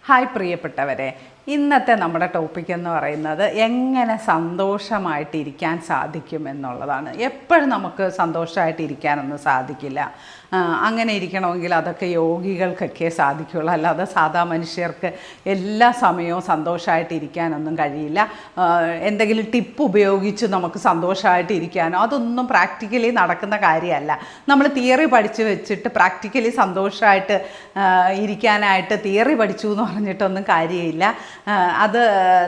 Hi പ്രിയപ്പെട്ടവരെ, ഇന്നത്തെ നമ്മുടെ ടോപ്പിക് എന്ന് പറയുന്നത് എങ്ങനെ സന്തോഷമായിട്ടിരിക്കാൻ സാധിക്കും എന്നുള്ളതാണ്. എപ്പോഴും നമുക്ക് സന്തോഷമായിട്ടിരിക്കാനൊന്നും സാധിക്കില്ല. അങ്ങനെ ഇരിക്കണമെങ്കിൽ അതൊക്കെ യോഗികൾക്കൊക്കെ സാധിക്കുകയുള്ളൂ, അല്ലാതെ സാധാ മനുഷ്യർക്ക് എല്ലാ സമയവും സന്തോഷമായിട്ടിരിക്കാനൊന്നും കഴിയില്ല. എന്തെങ്കിലും ടിപ്പ് ഉപയോഗിച്ച് നമുക്ക് സന്തോഷമായിട്ടിരിക്കാനോ അതൊന്നും പ്രാക്ടിക്കലി നടക്കുന്ന കാര്യമല്ല. നമ്മൾ തിയറി പഠിച്ച് വെച്ചിട്ട് പ്രാക്ടിക്കലി സന്തോഷമായിട്ട് ഇരിക്കാനായിട്ട് തിയറി പഠിച്ചു എന്ന് പറഞ്ഞിട്ടൊന്നും കാര്യമില്ല. അത്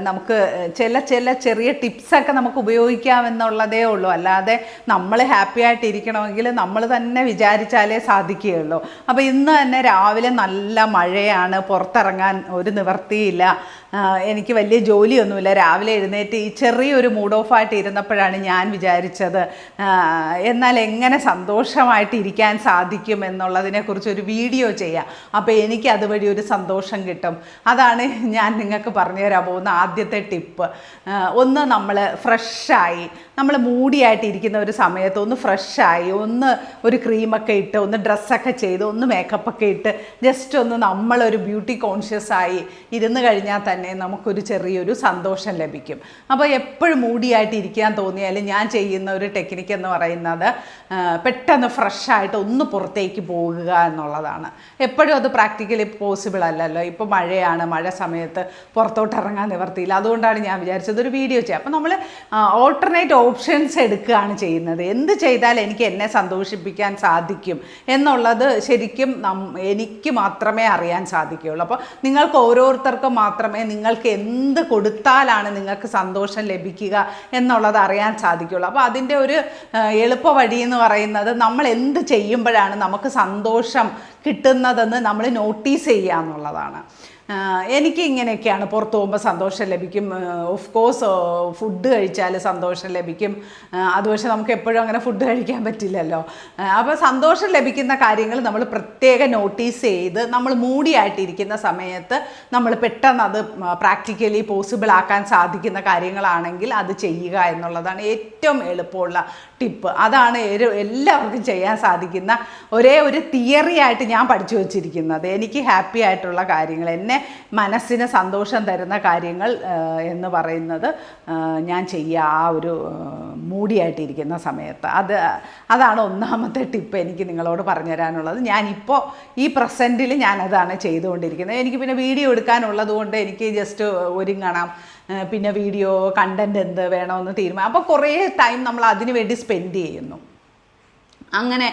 നമുക്ക് ചെറിയ ടിപ്സൊക്കെ നമുക്ക് ഉപയോഗിക്കാമെന്നുള്ളതേ ഉള്ളൂ. അല്ലാതെ നമ്മൾ ഹാപ്പി ആയിട്ടിരിക്കണമെങ്കിൽ നമ്മൾ തന്നെ വിചാരിച്ചാലേ സാധിക്കുകയുള്ളൂ. അപ്പോൾ ഇന്ന് തന്നെ രാവിലെ നല്ല മഴയാണ്, പുറത്തിറങ്ങാൻ ഒരു നിവർത്തിയില്ല. എനിക്ക് വലിയ ജോലിയൊന്നുമില്ല. രാവിലെ എഴുന്നേറ്റ് ഈ ചെറിയൊരു മൂഡ് ഓഫായിട്ട് ഇരുന്നപ്പോഴാണ് ഞാൻ വിചാരിച്ചത് എന്നാൽ എങ്ങനെ സന്തോഷമായിട്ടിരിക്കാൻ സാധിക്കും എന്നുള്ളതിനെക്കുറിച്ച് ഒരു വീഡിയോ ചെയ്യാം. അപ്പോൾ എനിക്ക് അതുവഴി ഒരു സന്തോഷം കിട്ടും. അതാണ് ഞാൻ നിങ്ങൾക്ക് പറഞ്ഞു തരാൻ പോകുന്ന ആദ്യത്തെ ടിപ്പ്. ഒന്ന്, നമ്മൾ ഫ്രഷായി, നമ്മൾ മൂഡിയായിട്ടിരിക്കുന്ന ഒരു സമയത്ത് ഒന്ന് ഫ്രഷായി, ഒന്ന് ഒരു ക്രീമൊക്കെ ഇട്ട്, ഒന്ന് ഡ്രസ്സൊക്കെ ചെയ്ത്, ഒന്ന് മേക്കപ്പൊക്കെ ഇട്ട് ജസ്റ്റ് ഒന്ന് നമ്മളൊരു ബ്യൂട്ടി കോൺഷ്യസ് ആയി ഇരുന്ന് കഴിഞ്ഞാൽ തന്നെ നമുക്കൊരു ചെറിയൊരു സന്തോഷം ലഭിക്കും. അപ്പോൾ എപ്പോഴും മൂഡിയായിട്ടിരിക്കാൻ തോന്നിയാൽ ഞാൻ ചെയ്യുന്ന ഒരു ടെക്നിക്ക് എന്ന് പറയുന്നത് പെട്ടെന്ന് ഫ്രഷായിട്ട് ഒന്ന് പുറത്തേക്ക് പോകുക എന്നുള്ളതാണ്. എപ്പോഴും അത് പ്രാക്ടിക്കലി പോസിബിൾ അല്ലല്ലോ. ഇപ്പോൾ മഴയാണ്, മഴ സമയത്ത് പുറത്തോട്ട് ഇറങ്ങാൻ നിവർത്തിയില്ല. അതുകൊണ്ടാണ് ഞാൻ വിചാരിച്ചത് ഒരു വീഡിയോ ചെയ്യാം. അപ്പോൾ നമ്മൾ ഓൾട്ടർനേറ്റ് ഓപ്ഷൻസ് എടുക്കുകയാണ് ചെയ്യുന്നത്. എന്ത് ചെയ്താൽ എനിക്ക് എന്നെ സന്തോഷിപ്പിക്കാൻ സാധിക്കും എന്നുള്ളത് ശരിക്കും എനിക്ക് മാത്രമേ അറിയാൻ സാധിക്കുകയുള്ളൂ. അപ്പോൾ നിങ്ങൾക്ക് ഓരോരുത്തർക്കും മാത്രമേ നിങ്ങൾക്ക് എന്ത് കൊടുത്താലാണ് നിങ്ങൾക്ക് സന്തോഷം ലഭിക്കുക എന്നുള്ളത് അറിയാൻ സാധിക്കുകയുള്ളൂ. അപ്പോൾ അതിൻ്റെ ഒരു എളുപ്പ വഴി എന്ന് പറയുന്നത് നമ്മൾ എന്ത് ചെയ്യുമ്പോഴാണ് നമുക്ക് സന്തോഷം കിട്ടുന്നതെന്ന് നമ്മൾ നോട്ടീസ് ചെയ്യുക എന്നുള്ളതാണ്. എനിക്ക് ഇങ്ങനെയൊക്കെയാണ്. പുറത്ത് പോകുമ്പോൾ സന്തോഷം ലഭിക്കും. ഓഫ് കോഴ്സ് ഫുഡ് കഴിച്ചാൽ സന്തോഷം ലഭിക്കും. അത് പക്ഷേ നമുക്ക് എപ്പോഴും അങ്ങനെ ഫുഡ് കഴിക്കാൻ പറ്റില്ലല്ലോ. അപ്പോൾ സന്തോഷം ലഭിക്കുന്ന കാര്യങ്ങൾ നമ്മൾ പ്രത്യേകം നോട്ടീസ് ചെയ്ത് നമ്മൾ മൂഡിയായിട്ടിരിക്കുന്ന സമയത്ത് നമ്മൾ പെട്ടെന്ന് അത് പ്രാക്ടിക്കലി പോസിബിൾ ആക്കാൻ സാധിക്കുന്ന കാര്യങ്ങളാണെങ്കിൽ അത് ചെയ്യുക എന്നുള്ളതാണ് ഏറ്റവും എളുപ്പമുള്ള ടിപ്പ്. അതാണ് എല്ലാവർക്കും ചെയ്യാൻ സാധിക്കുന്ന ഒരേ ഒരു തിയറി ആയിട്ട് ഞാൻ പഠിച്ചു വച്ചിരിക്കുന്നത്. എനിക്ക് ഹാപ്പി ആയിട്ടുള്ള കാര്യങ്ങൾ, എന്നെ മനസ്സിന് സന്തോഷം തരുന്ന കാര്യങ്ങൾ എന്ന് പറയുന്നത് ഞാൻ ചെയ്യുക ആ ഒരു മൂഡിയായിട്ടിരിക്കുന്ന സമയത്ത്. അതാണ് ഒന്നാമത്തെ ടിപ്പ് എനിക്ക് നിങ്ങളോട് പറഞ്ഞു തരാനുള്ളത്. ഞാനിപ്പോൾ ഈ പ്രസൻറ്റിൽ ഞാനതാണ് ചെയ്തുകൊണ്ടിരിക്കുന്നത്. എനിക്ക് പിന്നെ വീഡിയോ എടുക്കാനുള്ളത് കൊണ്ട് എനിക്ക് ജസ്റ്റ് ഒരുങ്ങണം, പിന്നെ വീഡിയോ കണ്ടൻറ്റ് എന്ത് വേണമെന്ന് തീരുമാനം. അപ്പോൾ കുറേ ടൈം നമ്മൾ അതിന് വേണ്ടി സ്പെൻഡ് ചെയ്യുന്നു. അങ്ങനെ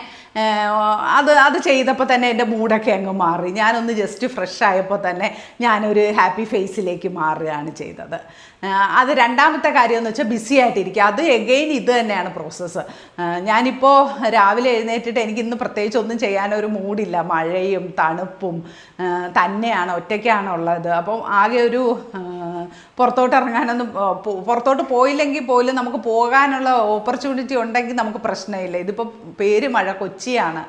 അത് ചെയ്തപ്പോൾ തന്നെ എൻ്റെ മൂഡൊക്കെ അങ്ങ് മാറി. ഞാനൊന്ന് ജസ്റ്റ് ഫ്രഷ് ആയപ്പോൾ തന്നെ ഞാനൊരു ഹാപ്പി ഫേസിലേക്ക് മാറുകയാണ് ചെയ്തത്. അത് രണ്ടാമത്തെ കാര്യം എന്ന് വെച്ചാൽ ബിസി ആയിട്ടിരിക്കുക. അത് എഗെയിൻ ഇത് തന്നെയാണ് പ്രോസസ്സ്. ഞാനിപ്പോൾ രാവിലെ എഴുന്നേറ്റിട്ട് എനിക്കിന്ന് പ്രത്യേകിച്ച് ഒന്നും ചെയ്യാനൊരു മൂഡില്ല. മഴയും തണുപ്പും തന്നെയാണ്, ഒറ്റയ്ക്കാണുള്ളത്. അപ്പം ആകെ ഒരു പുറത്തോട്ട് ഇറങ്ങാനൊന്നും, പുറത്തോട്ട് പോയില്ലെങ്കിൽ പോലും നമുക്ക് പോകാനുള്ള ഓപ്പർച്യൂണിറ്റി ഉണ്ടെങ്കിൽ നമുക്ക് പ്രശ്നമില്ല. ഇതിപ്പോൾ പേര് മഴ, കൊച്ചിയാണ്.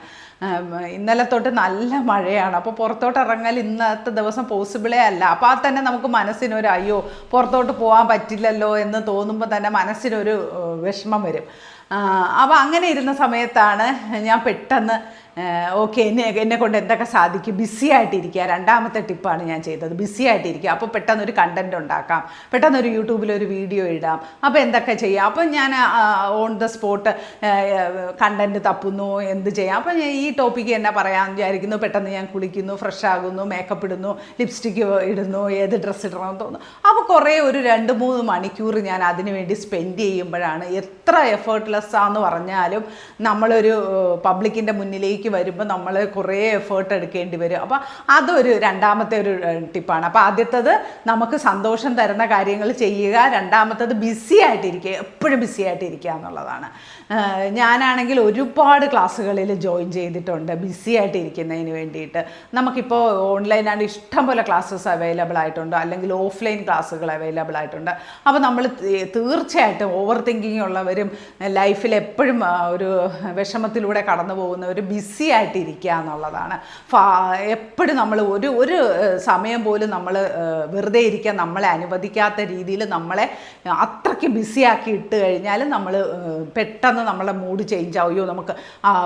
ഇന്നലെ തൊട്ട് നല്ല മഴയാണ്. അപ്പോൾ പുറത്തോട്ട് ഇറങ്ങാൻ ഇന്നത്തെ ദിവസം പോസിബിളേ അല്ല. അപ്പോൾ അത് തന്നെ നമുക്ക് മനസ്സിനൊരു അയ്യോ പുറത്തോട്ട് പോകാൻ പറ്റില്ലല്ലോ എന്ന് തോന്നുമ്പോൾ തന്നെ മനസ്സിനൊരു വിഷമം വരും. അപ്പോൾ അങ്ങനെ ഇരുന്ന സമയത്താണ് ഞാൻ പെട്ടെന്ന് ഓക്കെ എന്നെ കൊണ്ട് എന്തൊക്കെ സാധിക്കും, ബിസി ആയിട്ടിരിക്കുക. രണ്ടാമത്തെ ടിപ്പാണ് ഞാൻ ചെയ്തത്, ബിസി ആയിട്ടിരിക്കുക. അപ്പോൾ പെട്ടെന്നൊരു കണ്ടൻറ്റ് ഉണ്ടാക്കാം, പെട്ടെന്നൊരു യൂട്യൂബിലൊരു വീഡിയോ ഇടാം. അപ്പോൾ എന്തൊക്കെ ചെയ്യാം. അപ്പോൾ ഞാൻ ഓൺ ദ സ്പോട്ട് കണ്ടൻറ്റ് തപ്പുന്നു, എന്ത് ചെയ്യാം. അപ്പോൾ ഞാൻ ഈ ടോപ്പിക്ക് തന്നെ പറയാമെന്ന് വിചാരിക്കുന്നു. പെട്ടെന്ന് ഞാൻ കുളിക്കുന്നു, ഫ്രഷ് ആകുന്നു, മേക്കപ്പ് ഇടുന്നു, ലിപ്സ്റ്റിക്ക് ഇടുന്നു, ഏത് ഡ്രസ്സ് ഇടണമെന്ന് തോന്നുന്നു. അപ്പോൾ കുറേ ഒരു 2-3 മണിക്കൂർ ഞാൻ അതിന് വേണ്ടി സ്പെൻഡ് ചെയ്യുമ്പോഴാണ് എത്ര എഫേർട്ട്ലെസ്സാന്ന് പറഞ്ഞാലും നമ്മളൊരു പബ്ലിക്കിൻ്റെ മുന്നിലേക്ക് വരുമ്പോൾ നമ്മൾ കുറേ എഫേർട്ട് എടുക്കേണ്ടി വരും. അപ്പോൾ അതൊരു രണ്ടാമത്തെ ഒരു ടിപ്പാണ്. അപ്പോൾ ആദ്യത്തത് നമുക്ക് സന്തോഷം തരുന്ന കാര്യങ്ങൾ ചെയ്യുക, രണ്ടാമത്തത് ബിസി ആയിട്ടിരിക്കുക, എപ്പോഴും ബിസി ആയിട്ടിരിക്കുക എന്നുള്ളതാണ്. ഞാനാണെങ്കിൽ ഒരുപാട് ക്ലാസ്സുകളിൽ ജോയിൻ ചെയ്തിട്ടുണ്ട് ബിസി ആയിട്ടിരിക്കുന്നതിന് വേണ്ടിയിട്ട്. നമുക്കിപ്പോൾ ഓൺലൈനായിട്ട് ഇഷ്ടംപോലെ ക്ലാസ്സസ് അവൈലബിൾ ആയിട്ടുണ്ട്, അല്ലെങ്കിൽ ഓഫ്ലൈൻ ക്ലാസ്സുകൾ അവൈലബിൾ ആയിട്ടുണ്ട്. അപ്പോൾ നമ്മൾ തീർച്ചയായിട്ടും ഓവർ തിങ്കിങ് ഉള്ളവരും ലൈഫിൽ എപ്പോഴും ഒരു വിഷമത്തിലൂടെ കടന്നു പോകുന്നവർ ബിസി ബിസി ആയിട്ടിരിക്കുക എന്നുള്ളതാണ്. എപ്പോഴും നമ്മൾ ഒരു സമയം പോലും നമ്മൾ വെറുതെ ഇരിക്കാൻ നമ്മളെ അനുവദിക്കാത്ത രീതിയിൽ നമ്മളെ അത്രയ്ക്ക് ബിസിയാക്കി ഇട്ട് കഴിഞ്ഞാൽ നമ്മൾ പെട്ടെന്ന് നമ്മളെ മൂഡ് ചേഞ്ച് ആവുകയോ, നമുക്ക്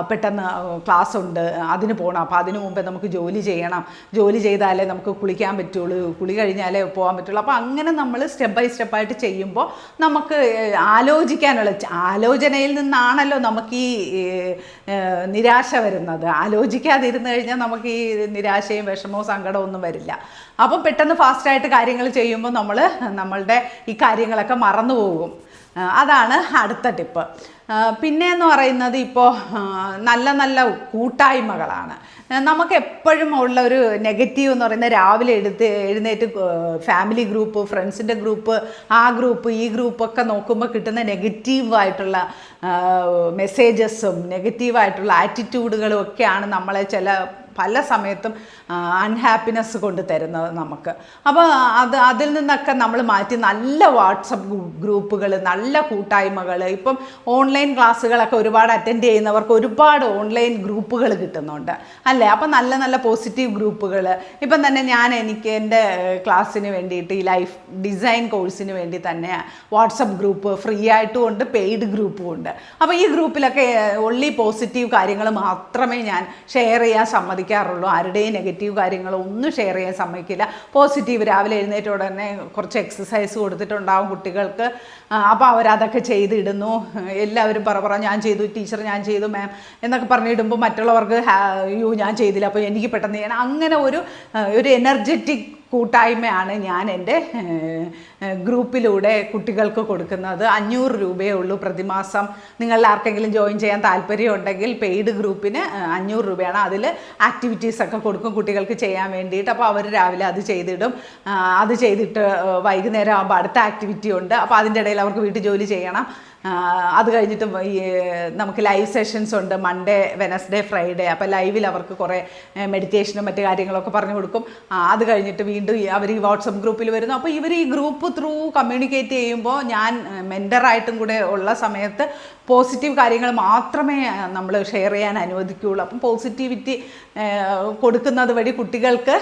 പെട്ടെന്ന് ക്ലാസ് ഉണ്ട് അതിന് പോകണം, അപ്പോൾ അതിന് മുമ്പേ നമുക്ക് ജോലി ചെയ്യണം, ജോലി ചെയ്താലേ നമുക്ക് കുളിക്കാൻ പറ്റുള്ളൂ, കുളി കഴിഞ്ഞാലേ പോകാൻ പറ്റുള്ളൂ. അപ്പോൾ അങ്ങനെ നമ്മൾ സ്റ്റെപ്പ് ബൈ സ്റ്റെപ്പായിട്ട് ചെയ്യുമ്പോൾ നമുക്ക് ആലോചനയിൽ നിന്നാണല്ലോ നമുക്ക് ഈ നിരാശ വരുന്നത്. ആലോചിക്കാതിരുന്നു കഴിഞ്ഞാൽ നമുക്ക് ഈ നിരാശയും വിഷമവും സങ്കടവും ഒന്നും വരില്ല. അപ്പം പെട്ടെന്ന് ഫാസ്റ്റായിട്ട് കാര്യങ്ങൾ ചെയ്യുമ്പോൾ നമ്മളുടെ ഈ കാര്യങ്ങളൊക്കെ മറന്നു പോകും. അതാണ് അടുത്ത ടിപ്പ്. പിന്നെയെന്ന് പറയുന്നത് ഇപ്പോൾ നല്ല നല്ല കൂട്ടായ്മകളാണ്. നമുക്ക് എപ്പോഴും ഉള്ള ഒരു നെഗറ്റീവ് എന്ന് പറയുന്നത് രാവിലെ എഴുന്നേറ്റ് ഫാമിലി ഗ്രൂപ്പ്, ഫ്രണ്ട്സിൻ്റെ ഗ്രൂപ്പ്, ആ ഗ്രൂപ്പ് ഈ ഗ്രൂപ്പൊക്കെ നോക്കുമ്പോൾ കിട്ടുന്ന നെഗറ്റീവായിട്ടുള്ള മെസ്സേജസും നെഗറ്റീവായിട്ടുള്ള ആറ്റിറ്റ്യൂഡുകളും ഒക്കെയാണ് നമ്മളെ പല സമയത്തും അൺഹാപ്പിനെസ് കൊണ്ട് തരുന്നത് നമുക്ക്. അപ്പോൾ അതിൽ നിന്നൊക്കെ നമ്മൾ മാറ്റി നല്ല വാട്സപ്പ് ഗ്രൂപ്പുകൾ, നല്ല കൂട്ടായ്മകൾ, ഇപ്പം ഓൺലൈൻ ക്ലാസ്സുകളൊക്കെ ഒരുപാട് അറ്റൻഡ് ചെയ്യുന്നവർക്ക് ഒരുപാട് ഓൺലൈൻ ഗ്രൂപ്പുകൾ കിട്ടുന്നുണ്ട് അല്ലേ. അപ്പം നല്ല നല്ല പോസിറ്റീവ് ഗ്രൂപ്പുകൾ, ഇപ്പം തന്നെ എനിക്ക് എൻ്റെ ക്ലാസ്സിന് വേണ്ടിയിട്ട് ഈ ലൈഫ് ഡിസൈൻ കോഴ്സിന് വേണ്ടി തന്നെ വാട്സപ്പ് ഗ്രൂപ്പ് ഫ്രീ ആയിട്ടും ഉണ്ട്, പെയ്ഡ് ഗ്രൂപ്പും ഉണ്ട്. അപ്പോൾ ഈ ഗ്രൂപ്പിലൊക്കെ ഒൺലി പോസിറ്റീവ് കാര്യങ്ങൾ മാത്രമേ ഞാൻ ഷെയർ ചെയ്യാൻ സമ്മതിക്കാറുള്ളൂ. ആരുടെയും നെഗറ്റീവ് കാര്യങ്ങളൊന്നും ഷെയർ ചെയ്യാൻ സമ്മതിക്കില്ല. പോസിറ്റീവ്, രാവിലെ എഴുന്നേറ്റ ഉടനെ കുറച്ച് എക്സസൈസ് കൊടുത്തിട്ടുണ്ടാവും കുട്ടികൾക്ക്, അപ്പോൾ അവരതൊക്കെ ചെയ്തിടുന്നു. എല്ലാവരും പറ ഞാൻ ചെയ്തു ടീച്ചർ, ഞാൻ ചെയ്തു മാം എന്നൊക്കെ പറഞ്ഞിടുമ്പോൾ മറ്റുള്ളവർക്ക് ഞാൻ ചെയ്തില്ല അപ്പോൾ എനിക്ക് പെട്ടെന്ന് ചെയ്യണം. അങ്ങനെ ഒരു എനർജറ്റിക് കൂട്ടായ്മയാണ് ഞാൻ എൻ്റെ ഗ്രൂപ്പിലൂടെ കുട്ടികൾക്ക് കൊടുക്കുന്നത്. 500 രൂപയേ ഉള്ളൂ പ്രതിമാസം. നിങ്ങളിൽ ആർക്കെങ്കിലും ജോയിൻ ചെയ്യാൻ താല്പര്യമുണ്ടെങ്കിൽ പെയ്ഡ് ഗ്രൂപ്പിന് 500 രൂപയാണ്. അതിൽ ആക്ടിവിറ്റീസൊക്കെ കൊടുക്കും കുട്ടികൾക്ക് ചെയ്യാൻ വേണ്ടിയിട്ട്. അപ്പോൾ അവർ രാവിലെ അത് ചെയ്തിടും. അത് ചെയ്തിട്ട് വൈകുന്നേരം ആകുമ്പോൾ അടുത്ത ആക്ടിവിറ്റി ഉണ്ട്. അപ്പോൾ അതിൻ്റെ ഇടയിൽ അവർക്ക് വീട്ടു ജോലി ചെയ്യണം. അത് കഴിഞ്ഞിട്ട് നമുക്ക് ലൈവ് സെഷൻസ് ഉണ്ട്, മൺഡേ, വെനസ്ഡേ, ഫ്രൈഡേ. അപ്പോൾ ലൈവിൽ അവർക്ക് കുറേ മെഡിറ്റേഷനും മറ്റു കാര്യങ്ങളൊക്കെ പറഞ്ഞു കൊടുക്കും. അത് കഴിഞ്ഞിട്ട് വീണ്ടും അവർ ഈ വാട്സപ്പ് ഗ്രൂപ്പിൽ വരുന്നു. അപ്പോൾ ഇവർ ഈ ഗ്രൂപ്പ് ത്രൂ കമ്മ്യൂണിക്കേറ്റ് ചെയ്യുമ്പോൾ ഞാൻ മെൻറ്ററായിട്ടും കൂടെ ഉള്ള സമയത്ത് പോസിറ്റീവ് കാര്യങ്ങൾ മാത്രമേ നമ്മൾ ഷെയർ ചെയ്യാൻ അനുവദിക്കുകയുള്ളൂ. അപ്പം പോസിറ്റിവിറ്റി കൊടുക്കുന്നത് വഴി കുട്ടികൾക്ക്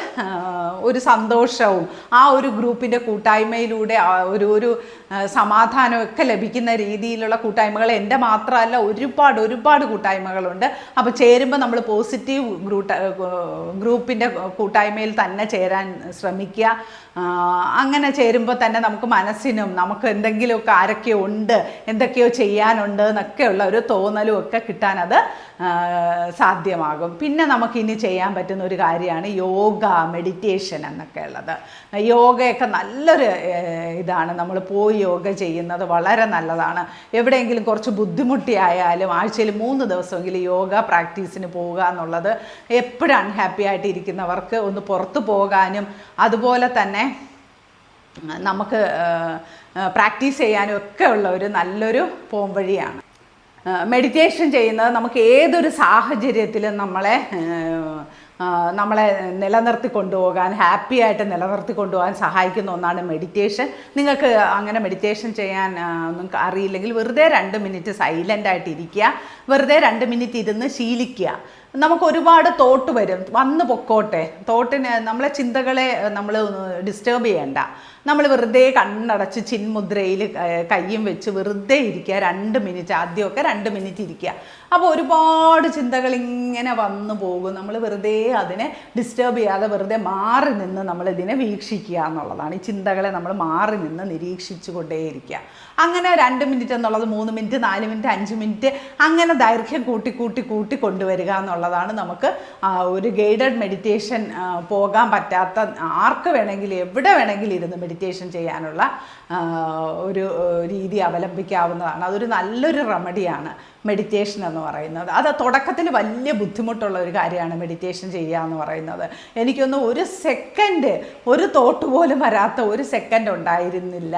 ഒരു സന്തോഷവും ആ ഒരു ഗ്രൂപ്പിൻ്റെ കൂട്ടായ്മയിലൂടെ ഒരു സമാധാനമൊക്കെ ലഭിക്കുന്ന രീതിയിലുള്ള കൂട്ടായ്മകൾ എൻ്റെ മാത്രമല്ല ഒരുപാട് കൂട്ടായ്മകളുണ്ട്. അപ്പോൾ ചേരുമ്പോൾ നമ്മൾ പോസിറ്റീവ് ഗ്രൂപ്പിൻ്റെ കൂട്ടായ്മയിൽ തന്നെ ചേരാൻ ശ്രമിക്കുക. അങ്ങനെ ചേരുമ്പോൾ തന്നെ നമുക്ക് മനസ്സിനും നമുക്ക് എന്തെങ്കിലുമൊക്കെ ആരൊക്കെയോ ഉണ്ട്, എന്തൊക്കെയോ ചെയ്യാനുണ്ട് എന്നൊക്കെയുള്ള ഒരു തോന്നലും ഒക്കെ കിട്ടാനത് സാധ്യമാകും. പിന്നെ നമുക്കിനി ചെയ്യാൻ പറ്റുന്ന ഒരു കാര്യമാണ് യോഗ, മെഡിറ്റേഷൻ എന്നൊക്കെ ഉള്ളത്. യോഗയൊക്കെ നല്ലൊരു ഇതാണ്. നമ്മൾ പോയി യോഗ ചെയ്യുന്നത് വളരെ നല്ലതാണ്. എവിടെയെങ്കിലും കുറച്ച് ബുദ്ധിമുട്ടിയായാലും ആഴ്ചയിൽ 3 ദിവസമെങ്കിലും യോഗ പ്രാക്ടീസിന് പോവുക എന്നുള്ളത് എപ്പോഴും അൺഹാപ്പി ആയിട്ട് ഇരിക്കുന്നവർക്ക് ഒന്ന് പുറത്തു പോകാനും അതുപോലെ തന്നെ നമുക്ക് പ്രാക്ടീസ് ചെയ്യാനും ഒക്കെ ഉള്ള ഒരു നല്ലൊരു പോംവഴിയാണ്. മെഡിറ്റേഷൻ ചെയ്യുന്നത് നമുക്ക് ഏതൊരു സാഹചര്യത്തിലും നമ്മളെ നിലനിർത്തി കൊണ്ടുപോകാൻ, ഹാപ്പി ആയിട്ട് നിലനിർത്തി കൊണ്ടുപോകാൻ സഹായിക്കുന്ന ഒന്നാണ് മെഡിറ്റേഷൻ. നിങ്ങൾക്ക് അങ്ങനെ മെഡിറ്റേഷൻ ചെയ്യാൻ ഒന്നും അറിയില്ലെങ്കിൽ വെറുതെ 2 മിനിറ്റ് സൈലൻ്റ് ആയിട്ട് ഇരിക്കുക. വെറുതെ 2 മിനിറ്റ് ഇരുന്ന് ശീലിക്കുക. നമുക്ക് ഒരുപാട് തോട്ട് വരും, വന്ന് പൊക്കോട്ടെ. നമ്മളെ ചിന്തകളെ നമ്മൾ ഡിസ്റ്റർബ് ചെയ്യണ്ട. നമ്മൾ വെറുതെ കണ്ണടച്ച് ചിന്മുദ്രയിൽ കയ്യും വെച്ച് വെറുതെ ഇരിക്കുക. 2 മിനിറ്റ്, ആദ്യമൊക്കെ 2 മിനിറ്റ് ഇരിക്കുക. അപ്പോൾ ഒരുപാട് ചിന്തകൾ ഇങ്ങനെ വന്നു പോകും. നമ്മൾ വെറുതെ അതിനെ ഡിസ്റ്റർബ് ചെയ്യാതെ വെറുതെ മാറി നിന്ന് നമ്മളിതിനെ വീക്ഷിക്കുക എന്നുള്ളതാണ്. ഈ ചിന്തകളെ നമ്മൾ മാറി നിന്ന് നിരീക്ഷിച്ചു കൊണ്ടേയിരിക്കുക. അങ്ങനെ 2 മിനിറ്റ് എന്നുള്ളത് 3 മിനിറ്റ്, 4 മിനിറ്റ്, 5 മിനിറ്റ് അങ്ങനെ ദൈർഘ്യം കൂട്ടി കൊണ്ടുവരിക എന്നുള്ളതാണ്. നമുക്ക് ഒരു ഗൈഡഡ് മെഡിറ്റേഷൻ പോകാൻ പറ്റാത്ത ആർക്ക് വേണമെങ്കിലും എവിടെ വേണമെങ്കിലും ഇരുന്ന് മെഡിറ്റേഷൻ ചെയ്യാനുള്ള ഒരു രീതി അവലംബിക്കാവുന്നതാണ്. അതൊരു നല്ലൊരു റെമഡിയാണ് മെഡിറ്റേഷൻ എന്ന് പറയുന്നത്. അത് തുടക്കത്തിൽ വലിയ ബുദ്ധിമുട്ടുള്ള ഒരു കാര്യമാണ് മെഡിറ്റേഷൻ ചെയ്യുക എന്ന് പറയുന്നത്. എനിക്കൊന്ന് ഒരു സെക്കൻഡ്, ഒരു തോട്ട് പോലും വരാത്ത ഒരു സെക്കൻഡ് ഉണ്ടായിരുന്നില്ല.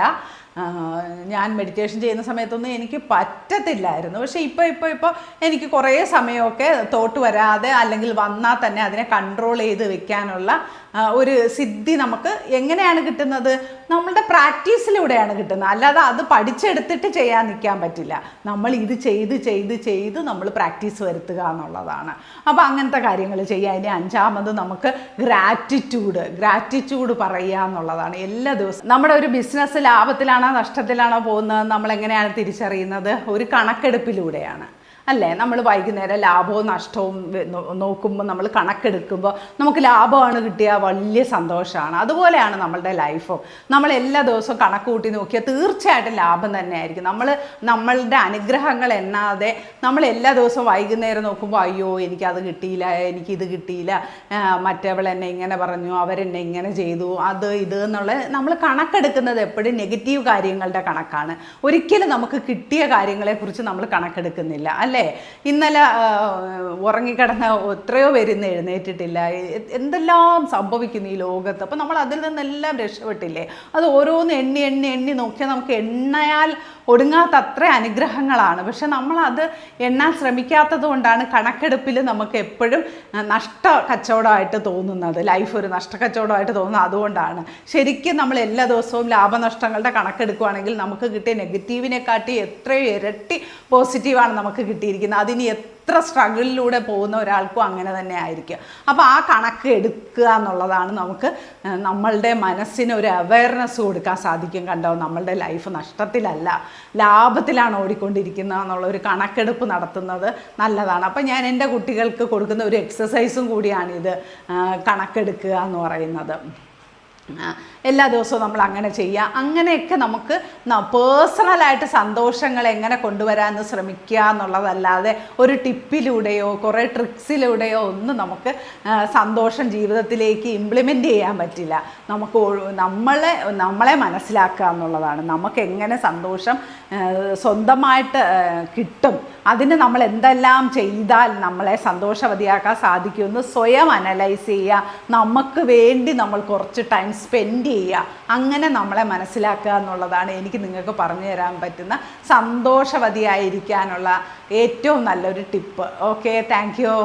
ഞാൻ മെഡിറ്റേഷൻ ചെയ്യുന്ന സമയത്തൊന്നും എനിക്ക് പറ്റത്തില്ലായിരുന്നു. പക്ഷേ ഇപ്പോൾ എനിക്ക് കുറേ സമയമൊക്കെ തോട്ട് വരാതെ അല്ലെങ്കിൽ വന്നാൽ തന്നെ അതിനെ കൺട്രോൾ ചെയ്ത് വെക്കാനുള്ള ഒരു സിദ്ധി നമുക്ക് എങ്ങനെയാണ് കിട്ടുന്നത്? നമ്മളുടെ പ്രാക്ടീസിലൂടെയാണ് കിട്ടുന്നത്. അല്ലാതെ അത് പഠിച്ചെടുത്തിട്ട് ചെയ്യാൻ നിൽക്കാൻ പറ്റില്ല. നമ്മൾ ഇത് ചെയ്ത് നമ്മൾ പ്രാക്ടീസ് വരുത്തുക എന്നുള്ളതാണ്. അപ്പോൾ അങ്ങനത്തെ കാര്യങ്ങൾ ചെയ്യുക. ഇനി അഞ്ചാമത് നമുക്ക് ഗ്രാറ്റിറ്റ്യൂഡ് പറയുക എന്നുള്ളതാണ്. എല്ലാ ദിവസവും നമ്മുടെ ഒരു ബിസിനസ് ലാഭത്തിലാണോ നഷ്ടത്തിലാണോ പോകുന്നത് നമ്മളെങ്ങനെയാണ് തിരിച്ചറിയുന്നത്? ഒരു കണക്കെടുപ്പിലൂടെയാണ് അല്ലേ? നമ്മൾ വൈകുന്നേരം ലാഭവും നഷ്ടവും നോക്കുമ്പോൾ നമ്മൾ കണക്കെടുക്കുമ്പോൾ നമുക്ക് ലാഭമാണ് കിട്ടിയ വലിയ സന്തോഷമാണ്. അതുപോലെയാണ് നമ്മളുടെ ലൈഫും. നമ്മൾ എല്ലാ ദിവസവും കണക്ക് കൂട്ടി നോക്കിയാൽ തീർച്ചയായിട്ടും ലാഭം തന്നെയായിരിക്കും. നമ്മളുടെ അനുഗ്രഹങ്ങൾ എണ്ണാതെ നമ്മൾ എല്ലാ ദിവസവും വൈകുന്നേരം നോക്കുമ്പോൾ അയ്യോ എനിക്കത് കിട്ടിയില്ല, എനിക്കിത് കിട്ടിയില്ല, മറ്റവൾ എന്നെ ഇങ്ങനെ പറഞ്ഞു, അവരെന്നെ ഇങ്ങനെ ചെയ്തു, ഇത് എന്നുള്ള നമ്മൾ കണക്കെടുക്കുന്നത് എപ്പോഴും നെഗറ്റീവ് കാര്യങ്ങളുടെ കണക്കാണ്. ഒരിക്കലും നമുക്ക് കിട്ടിയ കാര്യങ്ങളെക്കുറിച്ച് നമ്മൾ കണക്കെടുക്കുന്നില്ല അല്ലേ? ഇന്നലെ ഉറങ്ങിക്കിടന്ന എത്രയോ പേര് ഇന്ന് എഴുന്നേറ്റിട്ടില്ല. എന്തെല്ലാം സംഭവിക്കുന്നു ഈ ലോകത്ത്. അപ്പോൾ നമ്മൾ അതിൽ നിന്നെല്ലാം രക്ഷപ്പെട്ടില്ലേ? അത് ഓരോന്ന് എണ്ണി നോക്കിയാൽ നമുക്ക് എണ്ണയാൽ ഒടുങ്ങാത്ത അത്ര അനുഗ്രഹങ്ങളാണ്. പക്ഷെ നമ്മളത് എണ്ണാൻ ശ്രമിക്കാത്തത് കൊണ്ടാണ് കണക്കെടുപ്പിൽ നമുക്ക് എപ്പോഴും നഷ്ട കച്ചവടമായിട്ട് തോന്നുന്നത്. ലൈഫ് ഒരു നഷ്ട കച്ചവടമായിട്ട് തോന്നുന്നത് അതുകൊണ്ടാണ്. ശരിക്കും നമ്മൾ എല്ലാ ദിവസവും ലാഭനഷ്ടങ്ങളുടെ കണക്കെടുക്കുകയാണെങ്കിൽ നമുക്ക് കിട്ടിയ നെഗറ്റീവിനെക്കാട്ടി എത്രയോ ഇരട്ടി പോസിറ്റീവാണ് നമുക്ക് കിട്ടിയിരിക്കുന്നത്. അതിന് എത്ര സ്ട്രഗിളിലൂടെ പോകുന്ന ഒരാൾക്കും അങ്ങനെ തന്നെ ആയിരിക്കും. അപ്പോൾ ആ കണക്ക് എടുക്കുക എന്നുള്ളതാണ് നമുക്ക് നമ്മളുടെ മനസ്സിന് ഒരു അവയർനെസ് കൊടുക്കാൻ സാധിക്കും. കണ്ടോ, നമ്മളുടെ ലൈഫ് നഷ്ടത്തിലല്ല ലാഭത്തിലാണ് ഓടിക്കൊണ്ടിരിക്കുന്നത് എന്നുള്ള ഒരു കണക്കെടുപ്പ് നടത്തുന്നത് നല്ലതാണ്. അപ്പം ഞാൻ എൻ്റെ കുട്ടികൾക്ക് കൊടുക്കുന്ന ഒരു എക്സസൈസും കൂടിയാണിത്, കണക്കെടുക്കുക എന്ന് പറയുന്നത്. എല്ലാ ദിവസവും നമ്മൾ അങ്ങനെ ചെയ്യുക. അങ്ങനെയൊക്കെ നമുക്ക് പേഴ്സണലായിട്ട് സന്തോഷങ്ങൾ എങ്ങനെ കൊണ്ടുവരാമെന്ന് ശ്രമിക്കുക എന്നുള്ളതല്ലാതെ ഒരു ടിപ്പിലൂടെയോ കുറേ ട്രിക്സിലൂടെയോ ഒന്നും നമുക്ക് സന്തോഷം ജീവിതത്തിലേക്ക് ഇംപ്ലിമെൻ്റ് ചെയ്യാൻ പറ്റില്ല. നമുക്ക് നമ്മളെ മനസ്സിലാക്കുക എന്നുള്ളതാണ്. നമുക്ക് എങ്ങനെ സന്തോഷം സ്വന്തമായിട്ട് കിട്ടും, അതിന് നമ്മൾ എന്തെല്ലാം ചെയ്താൽ നമ്മളെ സന്തോഷവതിയാക്കാൻ സാധിക്കുമെന്ന് സ്വയം അനലൈസ് ചെയ്യുക. നമുക്ക് വേണ്ടി നമ്മൾ കുറച്ച് ടൈം സ്പെൻഡ് ചെയ്യുക. അങ്ങനെ നമ്മളെ മനസ്സിലാക്കുക എന്നുള്ളതാണ് എനിക്ക് നിങ്ങൾക്ക് പറഞ്ഞു തരാൻ പറ്റുന്ന സന്തോഷവതിയായിരിക്കാനുള്ള ഏറ്റവും നല്ലൊരു ടിപ്പ്. Okay, thank you.